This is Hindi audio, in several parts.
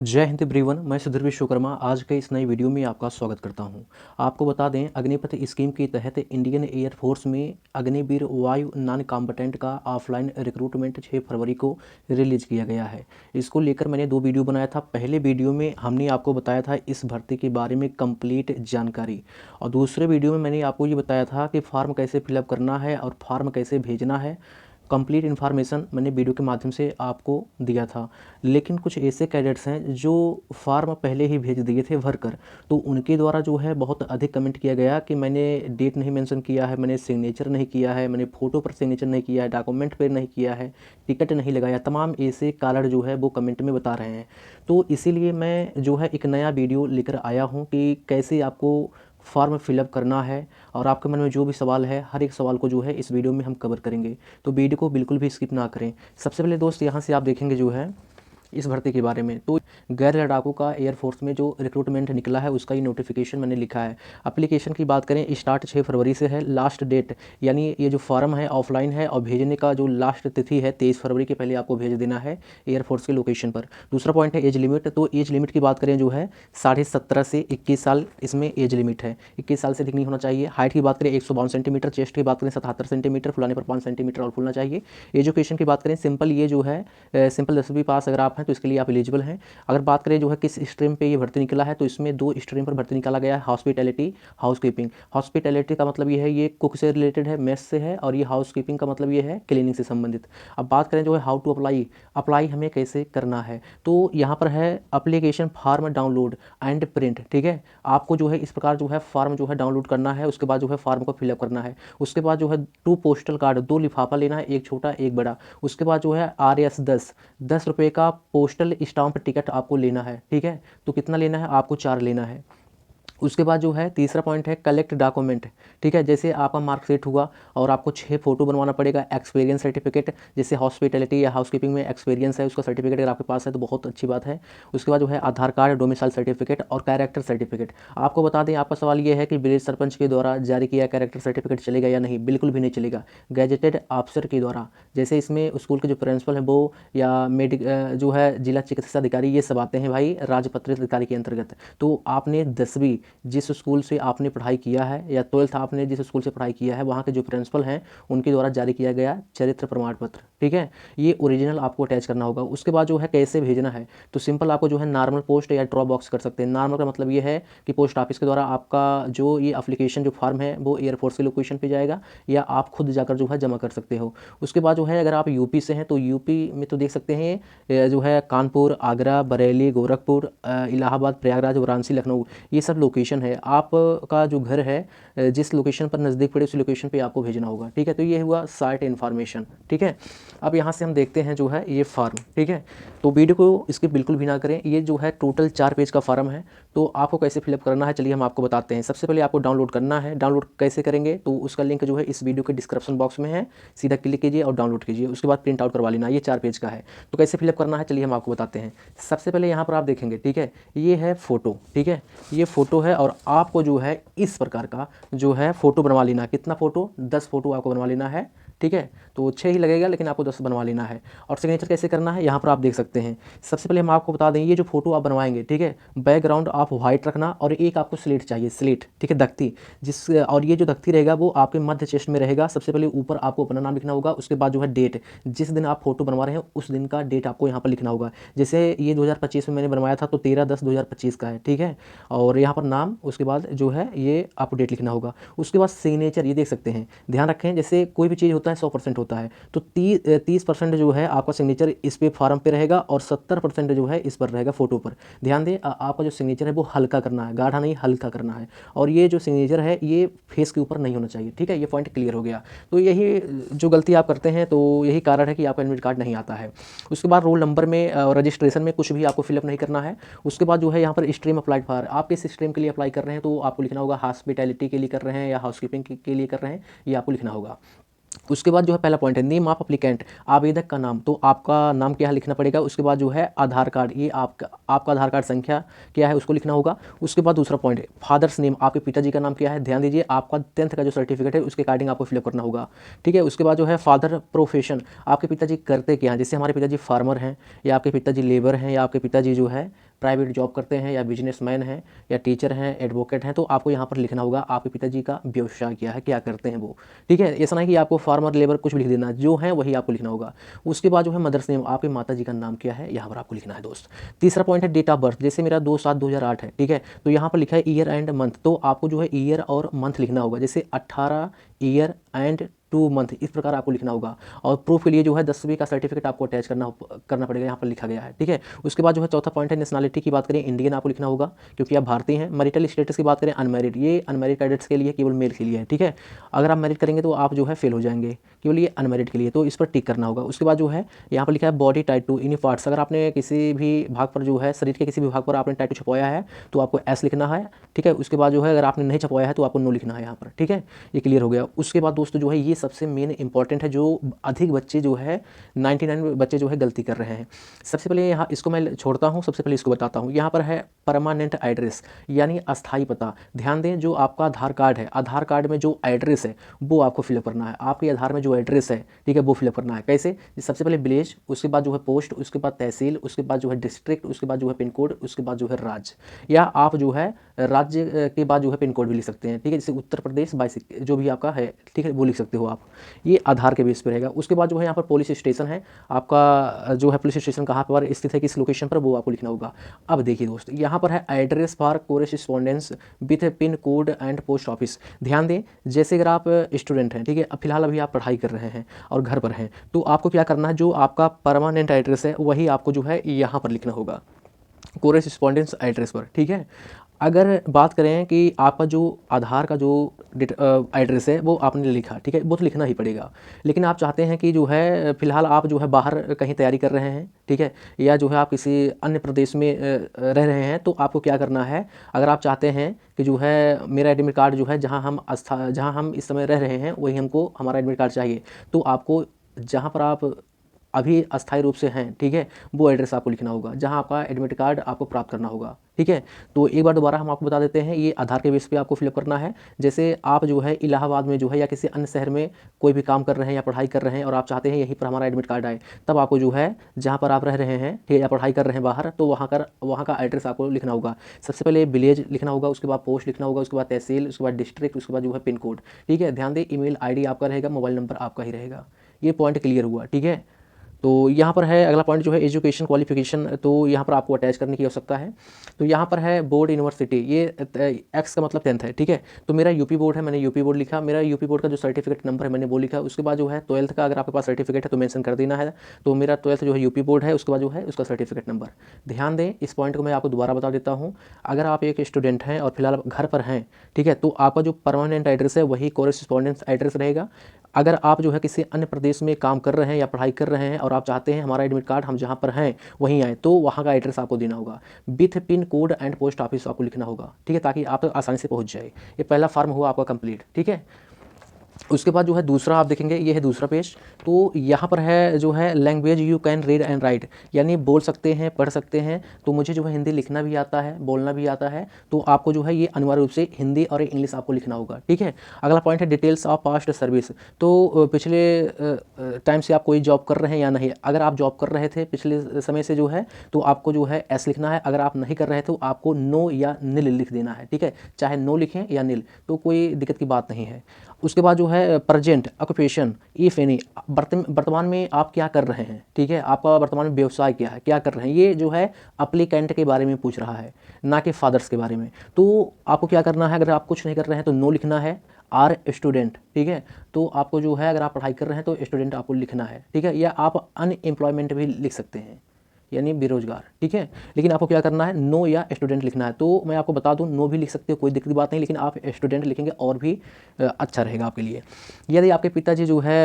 जय हिंद एवरीवन। मैं सुधीर विश्वकर्मा आज के इस नई वीडियो में आपका स्वागत करता हूं। आपको बता दें, अग्निपथ स्कीम के तहत इंडियन एयरफोर्स में अग्निवीर वायु नॉन कॉम्बटेंट का ऑफलाइन रिक्रूटमेंट 6 फरवरी को रिलीज किया गया है। इसको लेकर मैंने 2 वीडियो बनाया था। पहले वीडियो में हमने आपको बताया था इस भर्ती के बारे में कंप्लीट जानकारी, और दूसरे वीडियो में मैंने आपको ये बताया था कि फॉर्म कैसे फिलअप करना है और फॉर्म कैसे भेजना है। कंप्लीट इन्फॉर्मेशन मैंने वीडियो के माध्यम से आपको दिया था। लेकिन कुछ ऐसे कैडेट्स हैं जो फॉर्म पहले ही भेज दिए थे भरकर, तो उनके द्वारा जो है बहुत अधिक कमेंट किया गया कि मैंने डेट नहीं मेंशन किया है, मैंने सिग्नेचर नहीं किया है, मैंने फ़ोटो पर सिग्नेचर नहीं किया है, डॉक्यूमेंट पर नहीं किया है, टिकट नहीं लगाया। तमाम ऐसे कारण जो है वो कमेंट में बता रहे हैं। तो इसीलिए मैं जो है एक नया वीडियो लेकर आया हूँ कि कैसे आपको फॉर्म फिलअप करना है, और आपके मन में जो भी सवाल है हर एक सवाल को जो है इस वीडियो में हम कवर करेंगे। तो वीडियो को बिल्कुल भी स्किप ना करें। सबसे पहले दोस्त यहाँ से आप देखेंगे जो है इस भर्ती के बारे में, तो गैर लड़ाकों का एयरफोर्स में जो रिक्रूटमेंट निकला है उसका ये नोटिफिकेशन मैंने लिखा है। एप्लीकेशन की बात करें, स्टार्ट 6 फरवरी से है। लास्ट डेट यानी ये जो फॉर्म है ऑफलाइन है, और भेजने का जो लास्ट तिथि है 23 फरवरी के पहले आपको भेज देना है एयरफोर्स के लोकेशन पर। दूसरा पॉइंट है एज लिमिट। तो एज लिमिट की बात करें जो है 17.5 से 21 साल इसमें एज लिमिट है। 21 साल से अधिक नहीं होना चाहिए। हाइट की बात करें 152 सेंटीमीटर, चेस्ट की बात करें 77 सेंटीमीटर, फुलाने पर 5 सेंटीमीटर और फूलना चाहिए। एजुकेशन की बात करें सिंपल, ये जो है सिंपल 10वीं पास अगर आप हैं तो इसके लिए आप एलिजिबल हैं। अगर बात करें जो है किस स्ट्रीम पे ये भर्ती निकला है, तो इसमें 2 स्ट्रीम पर भर्ती निकाला गया है, हॉस्पिटैलिटी, हाउसकीपिंग। हॉस्पिटैलिटी का मतलब ये है ये कुक से रिलेटेड है, मेस से है, और ये हाउसकीपिंग का मतलब ये है क्लीनिंग से संबंधित। अब बात करें जो है हाउ टू अप्लाई हमें कैसे करना है, तो यहाँ पर है application form download and print. ठीक है, आपको जो है इस प्रकार जो है फॉर्म जो है डाउनलोड करना है, उसके बाद जो है फॉर्म को फिलअप करना है। उसके बाद जो है 2 पोस्टल कार्ड, 2 लिफाफा लेना है, एक छोटा एक बड़ा। उसके बाद जो है RS 10 रुपये का पोस्टल स्टाम्प टिकट आपको लेना है। ठीक है, तो कितना लेना है आपको? 4 लेना है। उसके बाद जो है तीसरा पॉइंट है कलेक्ट डॉक्यूमेंट। ठीक है, जैसे आपका मार्कशीट हुआ और आपको 6 फोटो बनवाना पड़ेगा। एक्सपीरियंस सर्टिफिकेट, जैसे हॉस्पिटैलिटी या हाउसकीपिंग में एक्सपीरियंस है उसका सर्टिफिकेट अगर आपके पास है तो बहुत अच्छी बात है। उसके बाद जो है आधार कार्ड, डोमिसाइल सर्टिफिकेट और कैरेक्टर सर्टिफिकेट। आपको बता दें, आपका सवाल ये है कि विलेज सरपंच के द्वारा जारी किया कैरेक्टर सर्टिफिकेट चलेगा या नहीं? बिल्कुल भी नहीं चलेगा। गैजेटेड ऑफिसर के द्वारा, जैसे इसमें स्कूल के जो प्रिंसिपल है वो, या जो है जिला चिकित्सा अधिकारी, ये सब आते हैं भाई राजपत्रित अधिकारी के अंतर्गत। तो आपने 10वीं जिस स्कूल से आपने पढ़ाई किया है, या 12th आपने जिस स्कूल से पढ़ाई किया है, वहाँ के जो प्रिंसिपल हैं उनके द्वारा जारी किया गया चरित्र प्रमाण पत्र। ठीक है, ये ओरिजिनल आपको अटैच करना होगा। उसके बाद जो है कैसे भेजना है, तो सिंपल आपको जो है नॉर्मल पोस्ट या ड्रॉप बॉक्स कर सकते हैं। नॉर्मल का मतलब ये है कि पोस्ट ऑफिस के द्वारा आपका जो ये एप्लीकेशन जो फॉर्म है वो एयरफोर्स के लोकेशन पर जाएगा, या आप खुद जाकर जो है जमा कर सकते हो। उसके बाद जो है अगर आप यूपी से हैं तो यूपी में तो देख सकते हैं जो है कानपुर, आगरा, बरेली, गोरखपुर, इलाहाबाद, प्रयागराज, वाराणसी, लखनऊ, ये सब लोकेशन है। आपका जो घर है जिस लोकेशन पर नज़दीक पड़े उस लोकेशन पे आपको भेजना होगा। ठीक है, तो ये हुआ साइट इन्फॉर्मेशन। ठीक है, अब यहाँ से हम देखते हैं जो है ये फार्म। ठीक है, तो वीडियो को इसके बिल्कुल भी ना करें। ये जो है टोटल 4 पेज का फार्म है। तो आपको कैसे फिलअप करना है चलिए हम आपको बताते हैं। सबसे पहले आपको डाउनलोड करना है। डाउनलोड कैसे करेंगे, तो उसका लिंक जो है इस वीडियो के डिस्क्रिप्शन बॉक्स में है, सीधा क्लिक कीजिए और डाउनलोड कीजिए। उसके बाद प्रिंट आउट करवा लेना। ये 4 पेज का है। तो कैसे फिलअप करना है चलिए हम आपको बताते हैं। सबसे पहले यहाँ पर आप देखेंगे, ठीक है, ये है फ़ोटो। ठीक है, ये फ़ोटो है, और आपको जो है इस प्रकार का जो है फ़ोटो बनवा लेना। कितना फ़ोटो? 10 फ़ोटो आपको बनवा लेना है। ठीक है, तो 6 ही लगेगा लेकिन आपको 10 बनवा लेना है। और सिग्नेचर कैसे करना है यहाँ पर आप देख सकते हैं। सबसे पहले हम आपको बता दें, ये जो फोटो आप बनवाएंगे, ठीक है, बैकग्राउंड आप वाइट रखना, और एक आपको स्लेट चाहिए, स्लेट। ठीक है, दख्ती, और ये जो दख्ती रहेगा वो आपके मध्य चेस्ट में रहेगा। सबसे पहले ऊपर आपको अपना नाम लिखना होगा। उसके बाद जो है डेट, जिस दिन आप फोटो बनवा रहे हैं उस दिन का डेट आपको यहाँ पर लिखना होगा। जैसे ये 2025 में मैंने बनवाया था तो 13/10/2025 का है। ठीक है, और यहाँ पर नाम, उसके बाद जो है ये आपको डेट लिखना होगा। उसके बाद सिग्नेचर, ये देख सकते हैं, ध्यान रखें जैसे कोई भी चीज़ होता है 100% होता है, तो 30% जो है आपका सिग्नेचर इस पे फॉर्म पे रहेगा, और 70% जो है इस पर रहेगा फोटो पर। ध्यान दें, आपका जो सिग्नेचर है वो हल्का करना है, गाढ़ा नहीं, हल्का करना है। और ये जो सिग्नेचर है ये फेस के ऊपर नहीं होना चाहिए। ठीक है, ये पॉइंट क्लियर हो गया। तो यही जो गलती आप करते हैं, तो यही कारण है कि आपका एडमिट कार्ड नहीं आता है। उसके बाद रोल नंबर में, रजिस्ट्रेशन में कुछ भी आपको फिलअप नहीं करना है। उसके बाद जो है यहाँ पर स्ट्रीम अप्लाइड फॉर, आप किस स्ट्रीम के लिए अप्लाई कर रहे हैं, तो आपको लिखना होगा हॉस्पिटैलिटी के लिए कर रहे हैं या हाउसकीपिंग के लिए कर रहे हैं, ये आपको लिखना होगा। उसके बाद जो है पहला पॉइंट है नेम ऑफ अप्लीकेंट, आवेदक का नाम, तो आपका नाम क्या है लिखना पड़ेगा। उसके बाद जो है आधार कार्ड, ये आपका आधार कार्ड संख्या क्या है उसको लिखना होगा। उसके बाद दूसरा पॉइंट है फादर्स नेम, आपके पिताजी का नाम क्या है। ध्यान दीजिए, आपका 10th का जो सर्टिफिकेट है उसके अकॉर्डिंग आपको फिलअप करना होगा। ठीक है, उसके बाद जो है फादर प्रोफेशन, आपके पिताजी करते क्या हैं। जैसे हमारे पिताजी फार्मर हैं, या आपके पिताजी लेबर हैं, या आपके पिताजी जो है प्राइवेट जॉब करते हैं या बिजनेसमैन हैं या टीचर हैं, एडवोकेट हैं, तो आपको यहाँ पर लिखना होगा आपके पिताजी का व्यवसाय क्या है, क्या करते हैं वो। ठीक है, ऐसा नहीं कि आपको फार्मर, लेबर कुछ भी लिख देना, जो है वही आपको लिखना होगा। उसके बाद जो है मदर्स नेम, आपके माता जी का नाम क्या है, यहाँ पर आपको लिखना है दोस्त। तीसरा पॉइंट है डेट ऑफ बर्थ, जैसे मेरा 2/7/2008 है, ठीक है, तो यहाँ पर लिखा है ईयर एंड मंथ, तो आपको जो है ईयर और मंथ लिखना होगा, जैसे 18 ईयर एंड 2 मंथ, इस प्रकार आपको लिखना होगा। और प्रूफ के लिए जो है 10वीं का सर्टिफिकेट आपको अटैच करना पड़ेगा, यहाँ पर लिखा गया है। ठीक है, उसके बाद जो है चौथा पॉइंट है नेशनलिटी की बात करें, इंडियन आपको लिखना होगा क्योंकि आप भारतीय हैं। मैरिटल स्टेटस की बात करें अनमैरिड, ये अनमैरिड कैडेट्स के लिए, केवल मेल के लिए है। ठीक है, अगर आप मैरिड करेंगे तो आप जो है फेल हो जाएंगे, केवल ये अनमैरिड के लिए, तो इस पर टिक करना होगा। उसके बाद जो है यहाँ पर लिखा है बॉडी टैटू इन पार्ट्स, अगर आपने किसी भी भाग पर जो है शरीर के किसी भी भाग पर आपने टैटू छपवाया है तो आपको एस लिखना है। ठीक है, उसके बाद जो है अगर आपने नहीं छपवाया है तो आपको नो लिखना है यहाँ पर। ठीक है, ये क्लियर हो गया। उसके बाद दोस्तों जो है ये सबसे मेन इंपॉर्टेंट है, जो अधिक बच्चे जो है 99 बच्चे जो है गलती कर रहे हैं। सबसे पहले यहाँ इसको मैं छोड़ता हूँ, सबसे पहले इसको बताता हूँ। यहाँ पर है परमानेंट एड्रेस यानी अस्थायी पता। ध्यान दें, जो आपका आधार कार्ड है, आधार कार्ड में जो एड्रेस है वो आपको फिलअप करना है। आपके आधार में जो एड्रेस है, ठीक है, वो फिलअप करना है। कैसे? सबसे पहले विलेज, उसके बाद जो है पोस्ट, उसके बाद तहसील, उसके बाद जो है डिस्ट्रिक्ट, उसके बाद जो है पिन कोड, उसके बाद जो है राज्य, या आप जो है राज्य के बाद जो है पिन कोड भी लिख सकते हैं। ठीक है, जैसे उत्तर प्रदेश 22 जो भी आपका है, ठीक है, वो लिख सकते हो आप। ये आधार के बेस पर रहेगा। उसके बाद जो है यहाँ पर पुलिस स्टेशन है आपका, जो है पुलिस स्टेशन कहाँ पर स्थित है, किस लोकेशन पर, वो आपको लिखना होगा। अब देखिए दोस्त, यहाँ पर है address for correspondence with pin code and post office. ध्यान दें, जैसे अगर आप स्टूडेंट हैं, ठीक है, अब फिलहाल अभी आप पढ़ाई कर रहे हैं और घर पर हैं, तो आपको क्या करना है, जो आपका परमानेंट एड्रेस है वही आपको जो है यहाँ पर लिखना होगा, कोरेस्पॉन्डेंस एड्रेस पर। ठीक है, अगर बात करें कि आपका जो आधार का जो एड्रेस है वो आपने लिखा, ठीक है, वो तो लिखना ही पड़ेगा। लेकिन आप चाहते हैं कि जो है फिलहाल आप जो है बाहर कहीं तैयारी कर रहे हैं, ठीक है, या जो है आप किसी अन्य प्रदेश में रह रहे हैं, तो आपको क्या करना है, अगर आप चाहते हैं कि जो है मेरा एडमिट कार्ड जो है जहाँ हम इस समय रह रहे हैं वही हमको हमारा एडमिट कार्ड चाहिए, तो आपको जहाँ पर आप अभी अस्थायी रूप से हैं, ठीक है, वो एड्रेस आपको लिखना होगा जहां आपका एडमिट कार्ड आपको प्राप्त करना होगा। ठीक है, तो एक बार दोबारा हम आपको बता देते हैं, ये आधार के बेस पे आपको फिलअप करना है। जैसे आप जो है इलाहाबाद में जो है या किसी अन्य शहर में कोई भी काम कर रहे हैं या पढ़ाई कर रहे हैं और आप चाहते हैं यहीं पर हमारा एडमिट कार्ड आए, तब आपको जो है जहाँ पर आप रह रहे हैं, ठीक है, या पढ़ाई कर रहे हैं बाहर, तो वहाँ का एड्रेस आपको लिखना होगा। सबसे पहले विलेज लिखना होगा, उसके बाद पोस्ट लिखना होगा, उसके बाद तहसील, उसके बाद डिस्ट्रिक्ट, उसके बाद जो है पिन कोड। ठीक है, ध्यान दें, ईमेल आईडी आपका रहेगा, मोबाइल नंबर आपका ही रहेगा। ये पॉइंट क्लियर हुआ। ठीक है, तो यहाँ पर है अगला पॉइंट जो है एजुकेशन क्वालिफिकेशन, तो यहाँ पर आपको अटैच करने की आवश्यकता है। तो यहाँ पर है बोर्ड यूनिवर्सिटी, ये एक्स का मतलब 10th है। ठीक है, तो मेरा यूपी बोर्ड है, मैंने यूपी बोर्ड लिखा, मेरा यूपी बोर्ड का जो सर्टिफिकेट नंबर है मैंने वो लिखा। उसके बाद जो है 12th का अगर आपके पास सर्टिफिकेट है तो मेंशन कर देना है, तो मेरा 12th जो है यूपी बोर्ड है, उसके बाद जो है उसका सर्टिफिकेट नंबर। ध्यान दें, इस पॉइंट को मैं आपको दोबारा बता देता हूँ। अगर आप एक स्टूडेंट हैं और फिलहाल घर पर हैं, ठीक है, तो आपका जो परमानेंट एड्रेस है वही कोरेस्पॉन्डेंस एड्रेस रहेगा। अगर आप जो है किसी अन्य प्रदेश में काम कर रहे हैं या पढ़ाई कर रहे हैं और आप चाहते हैं हमारा एडमिट कार्ड हम जहाँ पर हैं वहीं आए, तो वहाँ का एड्रेस आपको देना होगा। With pin code and post office आपको लिखना होगा। ठीक है, ताकि आप आसानी से पहुँच जाए। ये पहला फॉर्म हुआ आपका कंप्लीट। ठीक है, उसके बाद जो है दूसरा आप देखेंगे, ये है दूसरा पेज। तो यहाँ पर है जो है language you can read and right, यानी बोल सकते हैं, पढ़ सकते हैं। तो मुझे जो है हिंदी लिखना भी आता है, बोलना भी आता है, तो आपको जो है ये अनिवार्य रूप से हिंदी और इंग्लिश आपको लिखना होगा। ठीक है, अगला पॉइंट है डिटेल्स ऑफ पास्ट सर्विस। तो पिछले टाइम से आप कोई जॉब कर रहे हैं या नहीं। अगर आप जॉब कर रहे थे पिछले समय से जो है, तो आपको जो है एस लिखना है। अगर आप नहीं कर रहे तो आपको नो या नील लिख देना है। ठीक है, चाहे नो लिखें या नील, तो कोई दिक्कत की बात नहीं है। उसके बाद जो है प्रेजेंट ऑक्यूपेशन इफ एनी, वर्तमान में आप क्या कर रहे हैं। ठीक है, आपका वर्तमान में व्यवसाय क्या है, क्या कर रहे हैं, ये जो है अप्लीकेंट के बारे में पूछ रहा है, ना कि फादर्स के बारे में। तो आपको क्या करना है, अगर आप कुछ नहीं कर रहे हैं तो नो लिखना है। आर स्टूडेंट, ठीक है, तो आपको जो है अगर आप पढ़ाई कर रहे हैं तो स्टूडेंट आपको लिखना है। ठीक है, या आप अनएम्प्लॉयमेंट भी लिख सकते हैं, यानी बेरोजगार। ठीक है, लेकिन आपको क्या करना है, नो या स्टूडेंट लिखना है। तो मैं आपको बता दूं, नो भी लिख सकते हो, कोई दिक्कत की बात नहीं, लेकिन आप स्टूडेंट लिखेंगे और भी अच्छा रहेगा आपके लिए। यदि आपके पिताजी जो है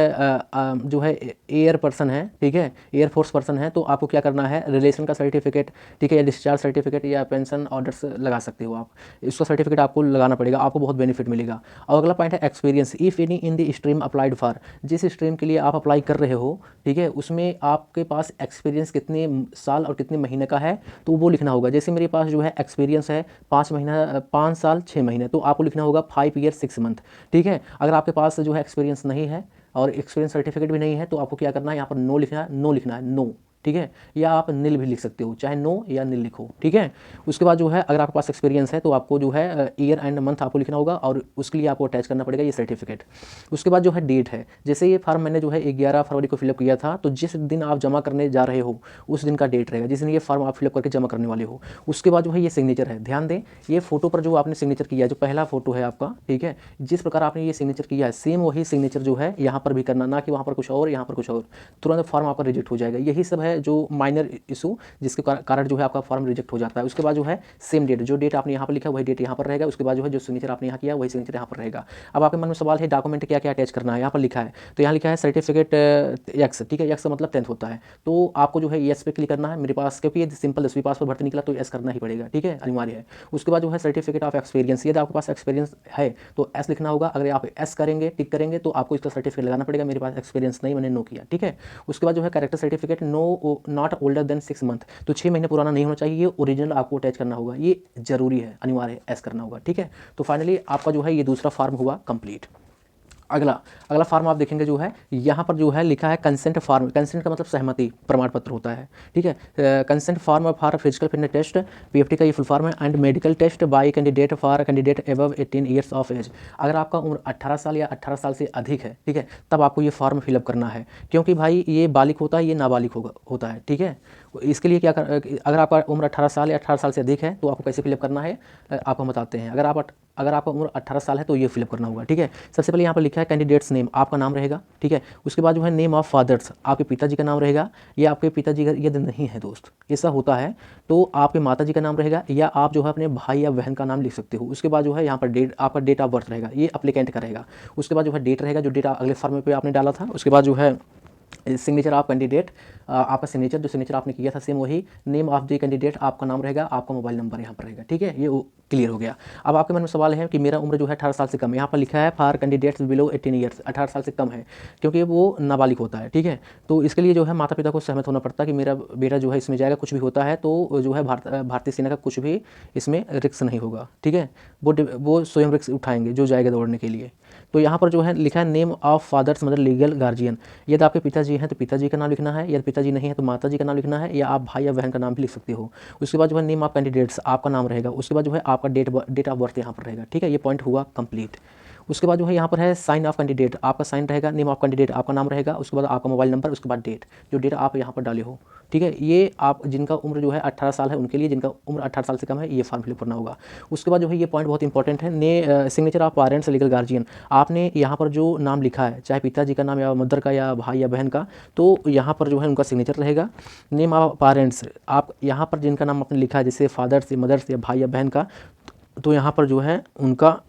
एयर पर्सन है, ठीक है, एयरफोर्स पर्सन है, तो आपको क्या करना है, रिलेशन का सर्टिफिकेट, ठीक है, या डिस्चार्ज सर्टिफिकेट या पेंशन ऑर्डर्स लगा सकते हो आप। इसका सर्टिफिकेट आपको लगाना पड़ेगा, आपको बहुत बेनिफिट मिलेगा। और अगला पॉइंट है experience if any in the stream applied for, जिस स्ट्रीम के लिए आप अप्लाई कर रहे हो, ठीक है, उसमें आपके पास एक्सपीरियंस कितने साल और कितने महीने का है, तो वो लिखना होगा। जैसे मेरे पास जो है एक्सपीरियंस है 5 साल 6 महीने, तो आपको लिखना होगा 5 ईयर 6 मंथ। ठीक है, अगर आपके पास जो है एक्सपीरियंस नहीं है और एक्सपीरियंस सर्टिफिकेट भी नहीं है, तो आपको क्या करना है, यहाँ पर नो लिखना है, नो लिखना है, नो। ठीक है, या आप नील भी लिख सकते हो, चाहे नो या नील लिखो, ठीक है। उसके बाद जो है अगर आपके पास एक्सपीरियंस है तो आपको जो है ईयर एंड मंथ आपको लिखना होगा और उसके लिए आपको अटैच करना पड़ेगा ये सर्टिफिकेट। उसके बाद जो है डेट है, जैसे ये फॉर्म मैंने जो है 11 फरवरी को फिलअप किया था, तो जिस दिन आप जमा करने जा रहे हो उस दिन का डेट रहेगा जिस दिन ये फॉर्म आप फिलअप करके जमा करने वाले हो। उसके बाद जो है ये सिग्नेचर है, ध्यान दें ये फोटो पर जो आपने सिग्नेचर किया है, जो पहला फोटो है आपका, ठीक है, जिस प्रकार आपने ये सिग्नेचर किया है सेम वही सिग्नेचर जो है यहाँ पर भी करना, ना कि वहाँ पर कुछ और यहाँ पर कुछ और, तुरंत फॉर्म आपका रिजेक्ट हो जाएगा। यही सब है जो माइनर इशू जिसके कारण जो है आपका फॉर्म रिजेक्ट हो जाता है। उसके बाद जो है सेम डेट, जो डेट आपने यहाँ पर लिखा वही डेट यहाँ पर रहेगा। उसके बाद जो है जो सिग्नेचर आपने यहाँ किया वही सिग्नेचर यहाँ पर रहेगा। अब आपके मन में सवाल है डॉक्यूमेंट क्या क्या अटैच करना है, यहाँ पर लिखा है, तो यहाँ लिखा है सर्टिफिकेट एक्स, ठीक है, एक्स का मतलब 10th होता है, तो आपको जो है एस पे क्लिक करना है। मेरे पास क्योंकि ये सिंपल 10वीं पास पर भर्ती निकला तो एस करना ही पड़ेगा, ठीक है, अनिवार्य है। उसके बाद जो है सर्टिफिकेट ऑफ एक्सपीरियंस, यदि आपके पास एक्सपीरियंस है तो एस लिखना होगा। अगर आप एस करेंगे टिक करेंगे तो आपको इसका सर्टिफिकेट लगाना पड़ेगा। मेरे पास एक्सपीरियंस नहीं, मैंने नो किया, ठीक है। उसके बाद जो है character certificate no not older than 6 month, तो 6 महीने पुराना नहीं होना चाहिए, ये ओरिजिनल आपको अटैच करना होगा, ये जरूरी है, अनिवार्य है, एस करना होगा, ठीक है। तो फाइनली आपका जो है ये दूसरा फॉर्म हुआ कंप्लीट। अगला फार्म आप देखेंगे जो है यहाँ पर जो है लिखा है कंसेंट फार्म। कंसेंट का मतलब सहमति प्रमाण पत्र होता है, ठीक है। Consent form for physical fitness test, PFT का ये फुल फॉर्म है, and medical test by candidate for candidate above 18 years of age. अगर आपका उम्र 18 साल या 18 साल से अधिक है, ठीक है, तब आपको ये फॉर्म फिलअप करना है, क्योंकि भाई ये बालिग होता है, ये नाबालिग होता है, ठीक है। इसके लिए अगर आपका उम्र 18 साल या 18 साल से अधिक है तो आपको कैसे फिलअप करना है आपको बताते हैं। अगर आपका उम्र 18 साल है तो ये फिलअप करना होगा, ठीक है। सबसे पहले यहाँ पर लिखा है कैंडिडेट्स नेम, आपका नाम रहेगा, ठीक है। उसके बाद जो है नेम ऑफ फादर्स, आपके पिताजी का नाम रहेगा, या आपके पिताजी का यदि नहीं है दोस्त, ऐसा होता है तो आपके माताजी का नाम रहेगा, या आप जो है अपने भाई या बहन का नाम लिख सकते हो। उसके बाद जो है यहाँ पर डेट, आपका डेट ऑफ बर्थ रहेगा, ये अप्लीकेंट का रहेगा। उसके बाद जो है डेट रहेगा, जो डेट अगले फॉर्म पे आपने डाला था। उसके बाद जो है सिग्नेचर ऑफ कैंडिडेट, आपका सिग्नेचर जो सिग्नेचर आपने किया था सेम वही, नेम ऑफ द कैंडिडेट आपका नाम रहेगा, आपका मोबाइल नंबर यहाँ पर रहेगा, ठीक है। ये क्लियर हो गया। अब आपके मन में सवाल है कि मेरा उम्र जो है 18 साल से कम है, यहाँ पर लिखा है फॉर कैंडिडेट्स बिलो 18 ईयर्स, 18 साल से कम है, क्योंकि वो नाबालिग होता है, ठीक है। तो इसके लिए जो है माता पिता को सहमत होना पड़ता है कि मेरा बेटा जो है इसमें जाएगा, कुछ भी होता है तो जो है भारतीय सेना का कुछ भी इसमें रिस्क नहीं होगा, ठीक है। वो स्वयं रिस्क उठाएंगे जो जाएगा दौड़ने के लिए। तो यहाँ पर जो है लिखा है नेम ऑफ फादर्स मतलब लीगल गार्जियन, यदि आपके पिताजी हैं तो पिताजी का नाम लिखना है, यदि पिताजी नहीं है तो माताजी का नाम लिखना है, या आप भाई या बहन का नाम भी लिख सकते हो। उसके बाद जो है नेम ऑफ कैंडिडेट्स, आपका नाम रहेगा। उसके बाद जो है आपका डेट ऑफ बर्थ यहाँ पर रहेगा, ठीक है। ये पॉइंट हुआ कंप्लीट। उसके बाद जो है यहाँ पर है साइन ऑफ कैंडिडेट, आपका साइन रहेगा, नेम ऑफ कैंडिडेट आपका नाम रहेगा, उसके बाद आपका मोबाइल नंबर, उसके बाद डेट, जो डेट आप यहाँ पर डाले हो, ठीक है। ये आप जिनका उम्र जो है 18 साल है उनके लिए, जिनका उम्र 18 साल से कम है ये फॉर्म फिलअप करना होगा। उसके बाद जो है ये पॉइंट बहुत इंपॉर्टेंट है, signature of parents legal guardian, आपने यहाँ पर जो नाम लिखा है चाहे पिताजी का नाम या मदर का या भाई या बहन का, तो यहाँ पर जो है उनका सिग्नेचर रहेगा। नेम ऑफ पेरेंट्स, आप यहाँ पर जिनका नाम आपने लिखा है जैसे फादर्स या मदर्स या भाई या बहन का, तो यहाँ पर जो है उनका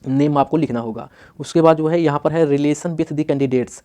नेम आपको लिखना होगा। उसके बाद जो है यहाँ पर है रिलेशन विथ द कैंडिडेट्स,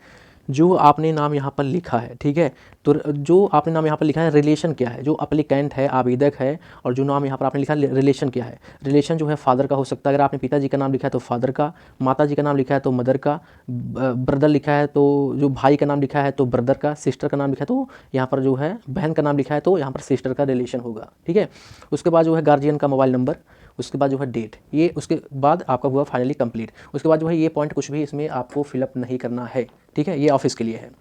जो आपने नाम यहाँ पर लिखा है, ठीक है। तो जो आपने नाम यहाँ पर लिखा है रिलेशन क्या है, जो अप्लीकेंट है, आवेदक है, और जो नाम यहाँ पर आपने लिखा है रिलेशन क्या है। रिलेशन जो है फादर का हो सकता है, अगर आपने पिताजी का नाम लिखा है तो फादर का, माता जी का नाम लिखा है तो मदर का, ब्रदर लिखा है तो जो भाई का नाम लिखा है तो ब्रदर का, सिस्टर का नाम लिखा है तो यहाँ पर जो है बहन का नाम लिखा है तो यहाँ पर सिस्टर का रिलेशन होगा, ठीक है। उसके बाद जो है गार्जियन का मोबाइल नंबर, उसके बाद जो है डेट, ये उसके बाद आपका हुआ फाइनली कंप्लीट। उसके बाद जो है ये पॉइंट कुछ भी इसमें आपको फिलअप नहीं करना है, ठीक है, ये ऑफिस के लिए है।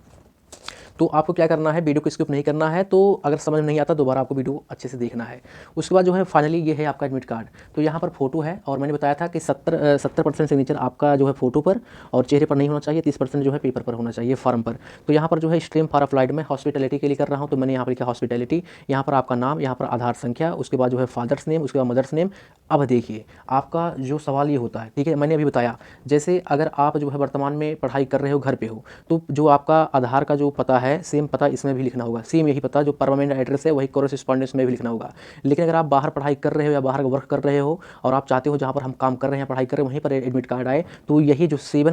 तो आपको क्या करना है, वीडियो को स्किप नहीं करना है, तो अगर समझ में नहीं आता दोबारा आपको वीडियो अच्छे से देखना है। उसके बाद जो है फाइनली ये है आपका एडमिट कार्ड। तो यहाँ पर फोटो है, और मैंने बताया था कि 70% सिग्नेचर आपका जो है फोटो पर और चेहरे पर नहीं होना चाहिए, 30% जो है पेपर पर होना चाहिए, फॉर्म पर। तो यहाँ पर जो है स्ट्रीम फॉर अप्लाइड में हॉस्पिटैलिटी के लिए कर रहा हूँ, तो मैंने यहाँ पर लिखा हॉस्पिटैलिटी, यहाँ पर आपका नाम, यहाँ पर आधार संख्या, उसके बाद जो है फादर्स नेम, उसके बाद मदर्स नेम। अब देखिए आपका जो सवाल ये होता है, ठीक है, मैंने अभी बताया जैसे अगर आप जो है वर्तमान में पढ़ाई कर रहे हो घर पे हो, तो जो आपका आधार का जो पता है सेम पता इसमें भी लिखना होगा, सेम यही पता जो परमानेंट एड्रेस है वही कोरेस्पॉन्डेंस में भी लिखना होगा। लेकिन अगर आप बाहर पढ़ाई कर रहे हो या बाहर वर्क कर रहे हो और आप चाहते हो जहाँ पर हम काम कर रहे हैं पढ़ाई कर रहे हैं वहीं पर एडमिट कार्ड आए, तो यही जो 7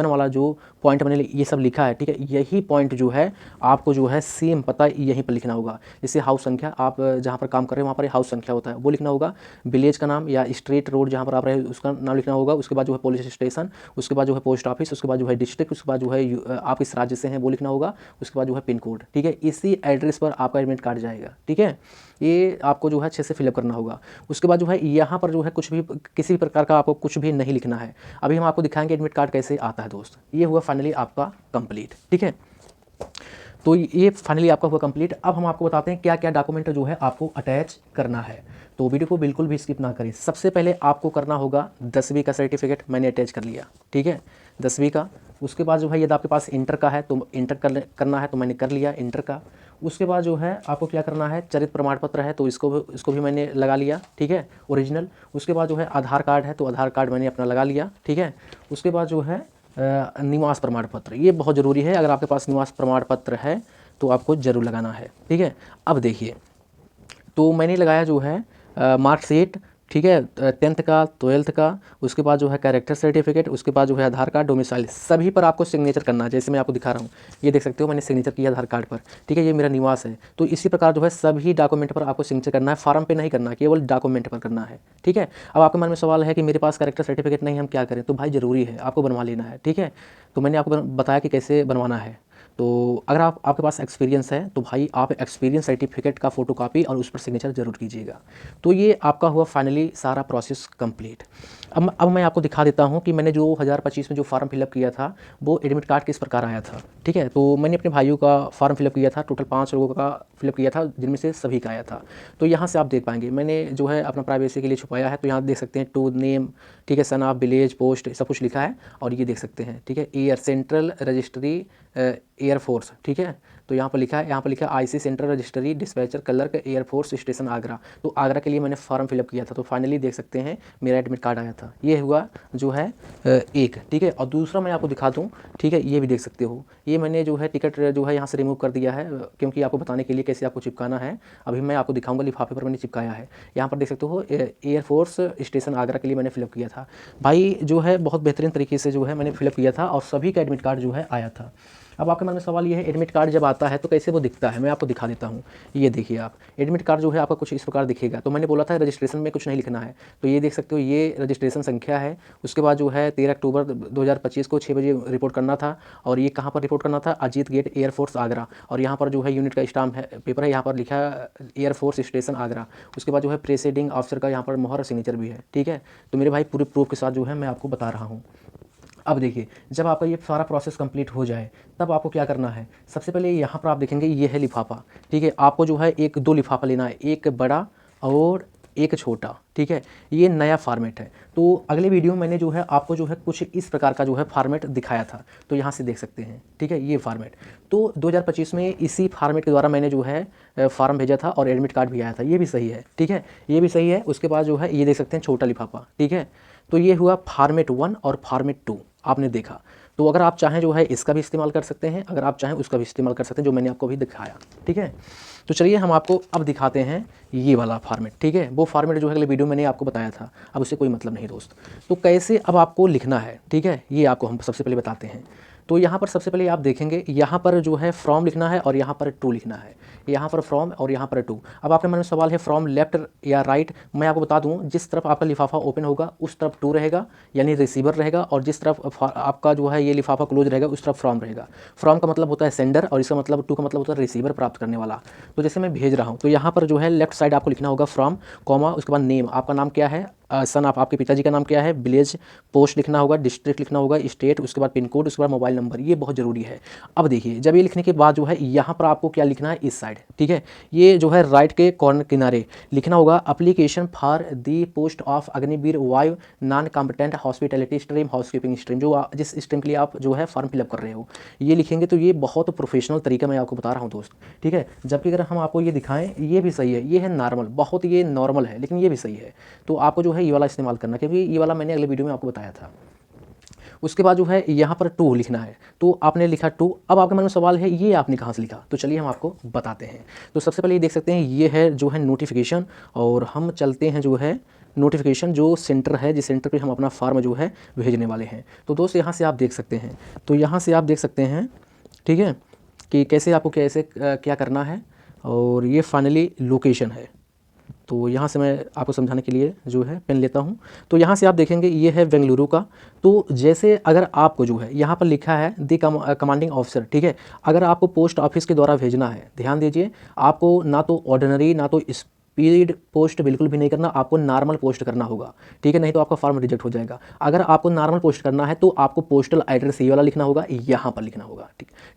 वाला जो पॉइंट मैंने ये सब लिखा है, ठीक है, यही पॉइंट जो है आपको जो है सेम पता यहीं पर लिखना होगा। जैसे हाउस संख्या, आप जहाँ पर काम कर रहे हो वहाँ पर हाउस संख्या होता है वो लिखना होगा, विलेज का नाम या स्ट्रीट रोड जहाँ पर आप रहे उसका नाम लिखना होगा, उसके बाद जो है पुलिस स्टेशन, उसके बाद जो है पोस्ट ऑफिस, उसके बाद जो है डिस्ट्रिक्ट, उसके बाद जो है आप इस राज्य से हैं वो लिखना होगा, उसके बाद जो है पिन कोड, ठीक है। इसी एड्रेस पर आपका एडमिट कार्ड जाएगा, ठीक है। ये आपको जो है अच्छे से फिलअप करना होगा। उसके बाद जो है यहाँ पर जो है कुछ भी किसी प्रकार का आपको कुछ भी नहीं लिखना है। अभी हम आपको दिखाएंगे एडमिट कार्ड कैसे आता है दोस्त। ये हुआ फाइनली आपका कंप्लीट, ठीक है। तो ये फाइनली आपका हुआ कंप्लीट। अब हम आपको बताते हैं क्या क्या डॉक्यूमेंट जो है आपको अटैच करना है। तो वीडियो को बिल्कुल भी स्किप ना करें। सबसे पहले आपको करना होगा 10वीं का सर्टिफिकेट, मैंने अटैच कर लिया, ठीक है, 10वीं का। उसके बाद जो है यदि आपके पास इंटर का है तो इंटर करना है, तो मैंने कर लिया इंटर का। उसके बाद जो है आपको क्या करना है, चरित्र प्रमाण पत्र है तो इसको भी मैंने लगा लिया, ठीक है, ओरिजिनल। उसके बाद जो है आधार कार्ड है तो आधार कार्ड मैंने अपना लगा लिया, ठीक है। उसके बाद जो है निवास प्रमाण पत्र, ये बहुत ज़रूरी है। अगर आपके पास निवास प्रमाण पत्र है तो आपको ज़रूर लगाना है, ठीक है। अब देखिए, तो मैंने लगाया जो है मार्कशीट, ठीक है, 10th का, 12th का। उसके बाद जो है कैरेक्टर सर्टिफिकेट, उसके बाद जो है आधार कार्ड, डोमिसाइल, सभी पर आपको सिग्नेचर करना है। जैसे मैं आपको दिखा रहा हूँ, ये देख सकते हो मैंने सिग्नेचर किया आधार कार्ड पर, ठीक है, ये मेरा निवास है। तो इसी प्रकार जो है सभी डॉक्यूमेंट पर आपको सिग्नेचर करना है, फॉर्म पे नहीं करना, केवल डॉक्यूमेंट पर करना है, ठीक है। अब आपके मन में सवाल है कि मेरे पास कैरेक्टर सर्टिफिकेट नहीं, हम क्या करें? तो भाई ज़रूरी है, आपको बनवा लेना है, ठीक है। तो मैंने आपको बताया कि कैसे बनवाना है। तो अगर आपके पास एक्सपीरियंस है तो भाई आप एक्सपीरियंस सर्टिफिकेट का फ़ोटोकॉपी और उस पर सिग्नेचर जरूर कीजिएगा। तो ये आपका हुआ फाइनली सारा प्रोसेस कंप्लीट। अब मैं आपको दिखा देता हूँ कि मैंने जो 2025 में जो फॉर्म फिलअप किया था वो एडमिट कार्ड किस प्रकार आया था, ठीक है। तो मैंने अपने भाइयों का फॉर्म फिलअप किया था, टोटल 5 लोगों का फिलअप किया था, जिनमें से सभी का आया था। तो यहाँ से आप देख पाएंगे मैंने जो है अपना प्राइवेसी के लिए छुपाया है। तो यहाँ देख सकते हैं टू नेम, ठीक है, सन ऑफ, विलेज, पोस्ट, सब कुछ लिखा है। और ये देख सकते हैं, ठीक है, एयर सेंट्रल रजिस्ट्री एयरफोर्स, ठीक है। तो यहाँ पर लिखा है, IC central registry dispatcher clerk air force station Agra. तो आगरा के लिए मैंने फॉर्म फिलअप किया था। तो फाइनली देख सकते हैं मेरा एडमिट कार्ड आया था। ये हुआ जो है एक, ठीक है। और दूसरा मैं आपको दिखा दूँ, ठीक है, ये भी देख सकते हो, ये मैंने जो है टिकट जो है यहाँ से रिमूव कर दिया है, क्योंकि आपको बताने के लिए कैसे आपको चिपकाना है। अभी मैं आपको दिखाऊंगा, लिफाफे पर मैंने चिपकाया है। यहाँ पर देख सकते हो एयरफोर्स स्टेशन आगरा के लिए मैंने फिलअप किया था। भाई जो है बहुत बेहतरीन तरीके से जो है मैंने फिलअप किया था और सभी का एडमिट कार्ड जो है आया था। अब आपके मन में सवाल ये है, एडमिट कार्ड जब आता है तो कैसे वो दिखता है? मैं आपको दिखा देता हूँ। ये देखिए, आप एडमिट कार्ड जो है आपका कुछ इस प्रकार दिखेगा। तो मैंने बोला था रजिस्ट्रेशन में कुछ नहीं लिखना है, तो ये देख सकते हो, ये रजिस्ट्रेशन संख्या है। उसके बाद जो है 13 अक्टूबर 2025 को 6 बजे रिपोर्ट करना था। और ये कहाँ पर रिपोर्ट करना था? Ajit gate air force Agra. और यहाँ पर जो है यूनिट का स्टाम्प है, पेपर है, यहाँ पर लिखा है एयरफोर्स स्टेशन आगरा। उसके बाद जो है प्रेसिडिंग ऑफिसर का यहाँ पर मोहर सिग्नेचर भी है, ठीक है। तो मेरे भाई पूरे प्रूफ के साथ जो है मैं आपको बता रहा हूँ। अब देखिए, जब आपका ये सारा प्रोसेस कंप्लीट हो जाए तब आपको क्या करना है। सबसे पहले यहाँ पर आप देखेंगे ये है लिफाफा, ठीक है। आपको जो है दो लिफाफा लेना है, एक बड़ा और एक छोटा, ठीक है। ये नया फॉर्मेट है। तो अगले वीडियो में मैंने जो है आपको जो है कुछ इस प्रकार का जो है फॉर्मेट दिखाया था। तो यहाँ से देख सकते हैं, ठीक है, ये फॉर्मेट। तो 2025 में इसी फॉर्मेट के द्वारा मैंने जो है फॉर्म भेजा था और एडमिट कार्ड भी आया था। ये भी सही है, ठीक है, ये भी सही है। उसके बाद जो है ये देख सकते हैं छोटा लिफाफा, ठीक है। तो ये हुआ फॉर्मेट 1 और फॉर्मेट 2 आपने देखा। तो अगर आप चाहें जो है इसका भी इस्तेमाल कर सकते हैं, अगर आप चाहें उसका भी इस्तेमाल कर सकते हैं, जो मैंने आपको अभी दिखाया, ठीक है। तो चलिए हम आपको अब दिखाते हैं ये वाला फॉर्मेट, ठीक है। वो फॉर्मेट जो है अगले वीडियो में मैंने आपको बताया था, अब उससे कोई मतलब नहीं दोस्त। तो कैसे अब आपको लिखना है, ठीक है, ये आपको हम सबसे पहले बताते हैं। तो यहाँ पर सबसे पहले आप देखेंगे, यहाँ पर जो है फ्रॉम लिखना है और यहाँ पर टू लिखना है। यहाँ पर फ्रॉम और यहाँ पर टू। अब आपके मन में सवाल है फ्रॉम लेफ्ट या राइट। मैं आपको बता दूँ, जिस तरफ आपका लिफाफा ओपन होगा उस तरफ टू रहेगा, यानी रिसीवर रहेगा, और जिस तरफ आपका जो है ये लिफाफा क्लोज रहेगा उस तरफ फ्रॉम रहेगा। फ्रॉम का मतलब होता है सेंडर और इसका मतलब टू का मतलब होता है रिसीवर, प्राप्त करने वाला। तो जैसे मैं भेज रहा हूँ तो यहाँ पर जो है लेफ्ट साइड आपको लिखना होगा फ्रॉम, कॉमा, उसके बाद नेम, आपका नाम क्या है, सन आप आपके पिताजी का नाम क्या है, विलेज, पोस्ट लिखना होगा, डिस्ट्रिक्ट लिखना होगा, स्टेट, उसके बाद पिन कोड, उसके बाद मोबाइल नंबर। ये बहुत ज़रूरी है। अब देखिए, जब ये लिखने के बाद जो है यहाँ पर आपको क्या लिखना है, इस साइड, ठीक है, ये जो है राइट के कॉर्नर किनारे लिखना होगा application for the post of Agniveer Vayu non combatant hospitality stream housekeeping stream, जो जिस स्ट्रीम के लिए आप जो है फॉर्म फिलअप कर रहे हो, ये लिखेंगे। तो ये बहुत प्रोफेशनल तरीका मैं आपको बता रहा हूँ दोस्त, ठीक है। जबकि अगर हम आपको ये दिखाएं, ये भी सही है, ये है नॉर्मल, बहुत ये नॉर्मल है, लेकिन ये भी सही है। तो आपको जो है ये वाला इस्तेमाल करना, क्योंकि ये वाला मैंने अगले वीडियो में आपको बताया था। उसके बाद जो है यहाँ पर टू लिखना है, तो आपने लिखा टू। अब आपके मन में सवाल है ये आपने कहाँ से लिखा, तो चलिए हम आपको बताते हैं। तो सबसे पहले ये देख सकते हैं, ये है जो है नोटिफिकेशन, और हम चलते हैं जो है नोटिफिकेशन जो सेंटर है, जिस सेंटर पे हम अपना फॉर्म जो है भेजने वाले हैं। तो दोस्त यहाँ से आप देख सकते हैं, तो यहाँ से आप देख सकते हैं, ठीक है, कि कैसे आपको कैसे क्या करना है। और ये फाइनली लोकेशन है। तो यहाँ से मैं आपको समझाने के लिए जो है पेन लेता हूँ। तो यहाँ से आप देखेंगे ये है बेंगलुरु का। तो जैसे अगर आपको जो है यहाँ पर लिखा है दी कमांडिंग ऑफिसर, ठीक है, अगर आपको पोस्ट ऑफिस के द्वारा भेजना है, ध्यान दीजिए, आपको ना तो ऑर्डिनरी ना तो स्पीड पोस्ट बिल्कुल भी नहीं करना, आपको नॉर्मल पोस्ट करना होगा, ठीक है, नहीं तो आपका फॉर्म रिजेक्ट हो जाएगा। अगर आपको नॉर्मल पोस्ट करना है तो आपको पोस्टल एड्रेस ये वाला लिखना होगा, यहाँ पर लिखना होगा,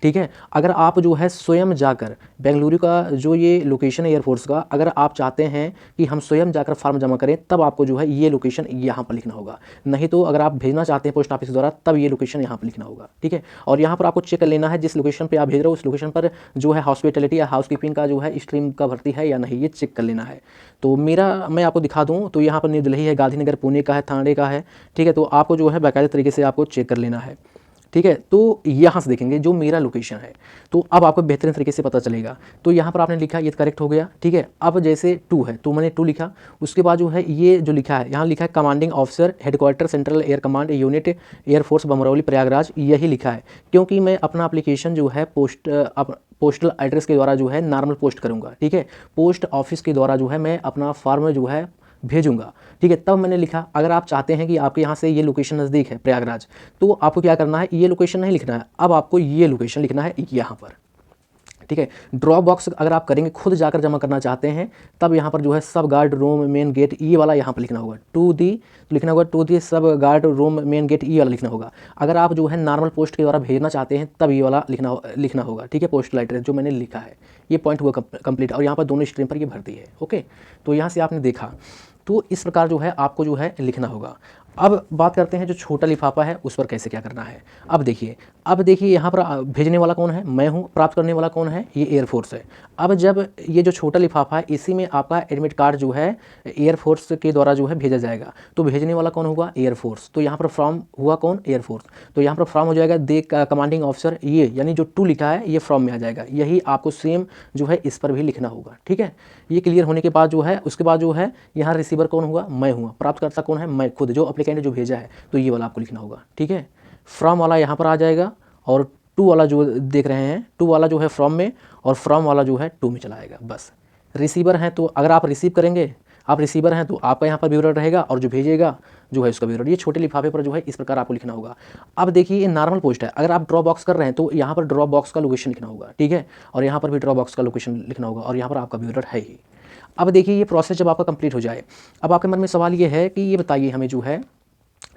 ठीक है। अगर आप जो है स्वयं जाकर बेंगलुरु का जो ये लोकेशन है एयरफोर्स का, अगर आप चाहते हैं कि हम स्वयं जाकर फॉर्म जमा करें तब आपको जो है ये लोकेशन यहाँ पर लिखना होगा, नहीं तो अगर आप भेजना चाहते हैं पोस्ट ऑफिस द्वारा तब ये लोकेशन यहाँ पर लिखना होगा, ठीक है। और यहाँ पर आपको चेक कर लेना है जिस लोकेशन पर आप भेज रहे हो उस लोकेशन पर जो है हॉस्पिटैलिटी या हाउसकीपिंग का जो है स्ट्रीम का भर्ती है या नहीं, ये चेक कर लेना है। तो मैं आपको दिखा दूँ तो यहाँ पर न्यू दिल्ली है, गांधीनगर पुणे का है, थाने का है, ठीक है। तो आपको जो है बाकायदा तरीके से आपको चेक कर लेना है, ठीक है। तो यहाँ से देखेंगे जो मेरा लोकेशन है, तो अब आपको बेहतरीन तरीके से पता चलेगा। तो यहाँ पर आपने लिखा ये करेक्ट हो गया, ठीक है। अब जैसे 2 है तो मैंने 2 लिखा, उसके बाद जो है ये जो लिखा है यहाँ लिखा है commanding officer headquarter central air command unit air force Bamrauli Prayagraj, यही लिखा है, क्योंकि मैं अपना एप्लीकेशन जो है पोस्टल एड्रेस के द्वारा जो है नॉर्मल पोस्ट करूँगा, ठीक है। पोस्ट ऑफिस के द्वारा जो है मैं अपना फॉर्म जो है भेजूंगा, ठीक है। तब मैंने लिखा अगर आप चाहते हैं कि आपके यहाँ से ये लोकेशन नज़दीक है प्रयागराज, तो आपको क्या करना है, ये लोकेशन नहीं लिखना है, अब आपको ये लोकेशन लिखना है यहाँ पर, ठीक है। ड्रॉप बॉक्स अगर आप करेंगे खुद जाकर जमा करना चाहते हैं तब यहाँ पर जो है सब गार्ड रूम मेन गेट ये वाला यहाँ पर लिखना होगा, टू दी सब गार्ड रूम मेन गेट ये वाला लिखना होगा। अगर आप जो है नॉर्मल पोस्ट के द्वारा भेजना चाहते हैं तब ये वाला लिखना होगा, ठीक है। पोस्टल एड्रेस जो मैंने लिखा है ये पॉइंट हुआ कंप्लीट, और यहाँ पर दोनों स्ट्रीम पर ये भर्ती है, ओके। तो यहाँ से आपने देखा, तो इस प्रकार जो है आपको जो है लिखना होगा। अब बात करते हैं जो छोटा लिफाफा है उस पर कैसे क्या करना है। अब देखिए यहाँ पर भेजने वाला कौन है, मैं हूँ, प्राप्त करने वाला कौन है, ये एयरफोर्स है। अब जब ये जो छोटा लिफाफा है इसी में आपका एडमिट कार्ड जो है एयरफोर्स के द्वारा जो है भेजा जाएगा, तो भेजने वाला कौन होगा, एयरफोर्स। तो यहाँ पर फ्रॉम हुआ कौन, एयरफोर्स। तो यहाँ पर फ्रॉम हो जाएगा दे कमांडिंग ऑफिसर, ये यानी जो 2 लिखा है ये फ्रॉम में आ जाएगा, यही आपको सेम जो है इस पर भी लिखना होगा, ठीक है। ये क्लियर होने के बाद जो है उसके बाद जो है यहाँ रिसीवर कौन हुआ, मैं हुआ, प्राप्तकर्ता कौन है, मैं खुद, जो एप्लीकेंट जो भेजा है, तो ये वाला आपको लिखना होगा, ठीक है। फ्रॉम वाला यहाँ पर आ जाएगा, और 2 वाला जो देख रहे हैं 2 वाला जो है फ्रॉम में, और फ्रॉम वाला जो है 2 में चला आएगा। बस रिसीवर हैं तो अगर आप रिसीव करेंगे, आप रिसीवर हैं तो आपका यहाँ पर विवरण रहेगा, और जो भेजेगा जो है उसका विवरण। ये छोटे लिफाफे पर जो है इस प्रकार आपको लिखना होगा। अब देखिए ये नॉर्मल पोस्ट है, अगर आप ड्रॉप बॉक्स कर रहे हैं तो यहाँ पर ड्रॉप बॉक्स का लोकेशन लिखना होगा, ठीक है, और यहाँ पर भी ड्रॉप बॉक्स का लोकेशन लिखना होगा, और यहाँ पर आपका विवरण है ही। अब देखिए ये प्रोसेस जब आपका कंप्लीट हो जाए, अब आपके मन में सवाल ये है कि ये बताइए हमें जो है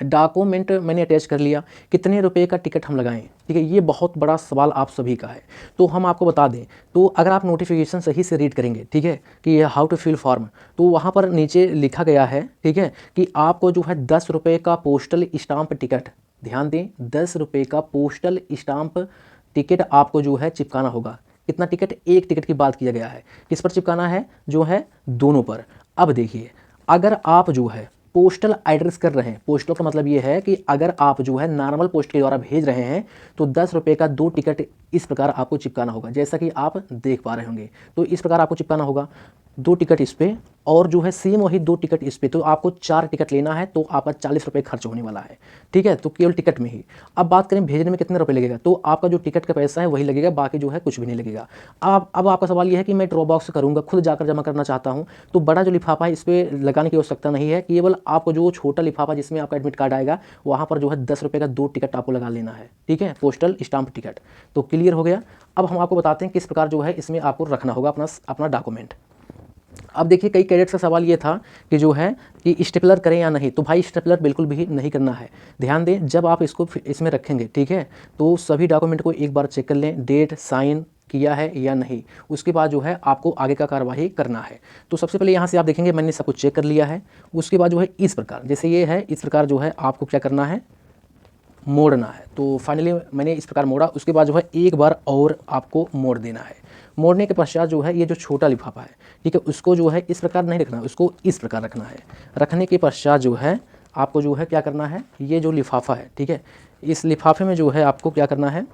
डॉक्यूमेंट मैंने अटैच कर लिया, कितने रुपए का टिकट हम लगाएं, ठीक है। ये बहुत बड़ा सवाल आप सभी का है, तो हम आपको बता दें। तो अगर आप नोटिफिकेशन सही से रीड करेंगे, ठीक है, कि ये हाउ टू फिल फॉर्म, तो वहाँ पर नीचे लिखा गया है, ठीक है, कि आपको जो है 10 रुपये का पोस्टल स्टाम्प टिकट, ध्यान दें 10 रुपये का पोस्टल स्टाम्प टिकट आपको जो है चिपकाना होगा। कितना टिकट, एक टिकट की बात किया गया है, किस पर चिपकाना है, जो है दोनों पर। अब देखिए अगर आप जो है पोस्टल एड्रेस कर रहे हैं, पोस्टल का मतलब ये है कि अगर आप जो है नॉर्मल पोस्ट के द्वारा भेज रहे हैं तो 10 रुपये का 2 टिकट इस प्रकार आपको चिपकाना होगा, जैसा कि आप देख पा रहे होंगे। तो इस प्रकार आपको चिपकाना होगा 2 टिकट इस पे, और जो है सेम वही 2 टिकट इस पे, तो आपको 4 टिकट लेना है, तो आपका 40 रुपये खर्च होने वाला है, ठीक है। तो केवल टिकट में ही। अब बात करें भेजने में कितने रुपये लगेगा, तो आपका जो टिकट का पैसा है वही लगेगा, बाकी जो है कुछ भी नहीं लगेगा। अब आपका सवाल ये है कि मैं ड्रॉप बॉक्स करूँगा, खुद जाकर जमा करना चाहता हूँ, तो बड़ा जो लिफाफा है इस पर लगाने की आवश्यकता नहीं है, केवल आपको जो छोटा लिफाफा जिसमें आपका एडमिट कार्ड आएगा वहाँ पर जो है 10 रुपये का 2 टिकट आपको लगा लेना है, ठीक है, पोस्टल स्टाम्प टिकट। तो क्लियर हो गया। अब हम आपको बताते हैं किस प्रकार जो है इसमें आपको रखना होगा अपना डॉक्यूमेंट। अब देखिए कई कैडेट्स का सवाल ये था कि जो है कि स्टेपलर करें या नहीं, तो भाई स्टेपलर बिल्कुल भी नहीं करना है। ध्यान दें जब आप इसको इसमें रखेंगे, ठीक है, तो सभी डॉक्यूमेंट को एक बार चेक कर लें, डेट साइन किया है या नहीं, उसके बाद जो है आपको आगे का कार्यवाही करना है। तो सबसे पहले यहाँ से आप देखेंगे मैंने सब कुछ चेक कर लिया है, उसके बाद जो है इस प्रकार, जैसे ये है इस प्रकार जो है आपको क्या करना है, मोड़ना है। तो फाइनली मैंने इस प्रकार मोड़ा, उसके बाद जो है एक बार और आपको मोड़ देना है। मोड़ने के पश्चात जो है ये जो छोटा लिफाफा है, ठीक है, उसको जो है इस प्रकार नहीं रखना, उसको इस प्रकार रखना है। रखने के पश्चात जो है आपको जो है क्या करना है, ये जो लिफाफा है, ठीक है, इस लिफाफे में जो है आपको क्या करना है,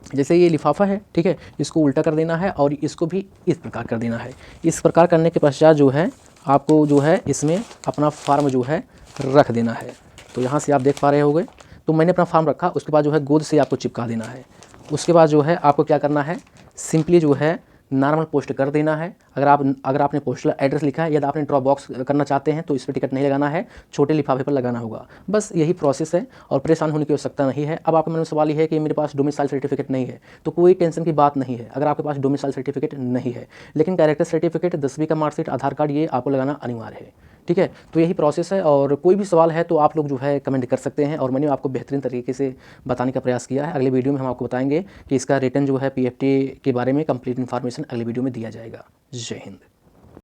जैसे ये लिफाफा है, ठीक है, इसको उल्टा कर देना है और इसको भी इस प्रकार कर देना है। इस प्रकार करने के पश्चात जो है आपको जो है इसमें अपना फार्म जो है रख देना है। तो यहाँ से आप देख पा रहे होंगे, तो मैंने अपना फार्म रखा, उसके बाद जो है गोद से आपको चिपका देना है। उसके बाद जो है आपको क्या करना है, सिंपली जो है नॉर्मल पोस्ट कर देना है। अगर आपने पोस्टल एड्रेस लिखा है, यदि आपने ड्रॉप बॉक्स करना चाहते हैं तो इस पर टिकट नहीं लगाना है, छोटे लिफाफे पर लगाना होगा। बस यही प्रोसेस है और परेशान होने की आवश्यकता नहीं है। अब आपके मन में सवाल ये है कि मेरे पास डोमिसाइल सर्टिफिकेट नहीं है, तो कोई टेंशन की बात नहीं है। अगर आपके पास डोमिसाइल सर्टिफिकेट नहीं है लेकिन कैरेक्टर सर्टिफिकेट, 10वीं का मार्कशीट, आधार कार्ड, ये आपको लगाना अनिवार्य है। ठीक है, तो यही प्रोसेस है और कोई भी सवाल है तो आप लोग जो है कमेंट कर सकते हैं और मैंने आपको बेहतरीन तरीके से बताने का प्रयास किया है। अगले वीडियो में हम आपको बताएंगे कि इसका रिटर्न जो है PFT के बारे में कंप्लीट इन्फॉर्मेशन अगले वीडियो में दिया जाएगा। जय हिंद।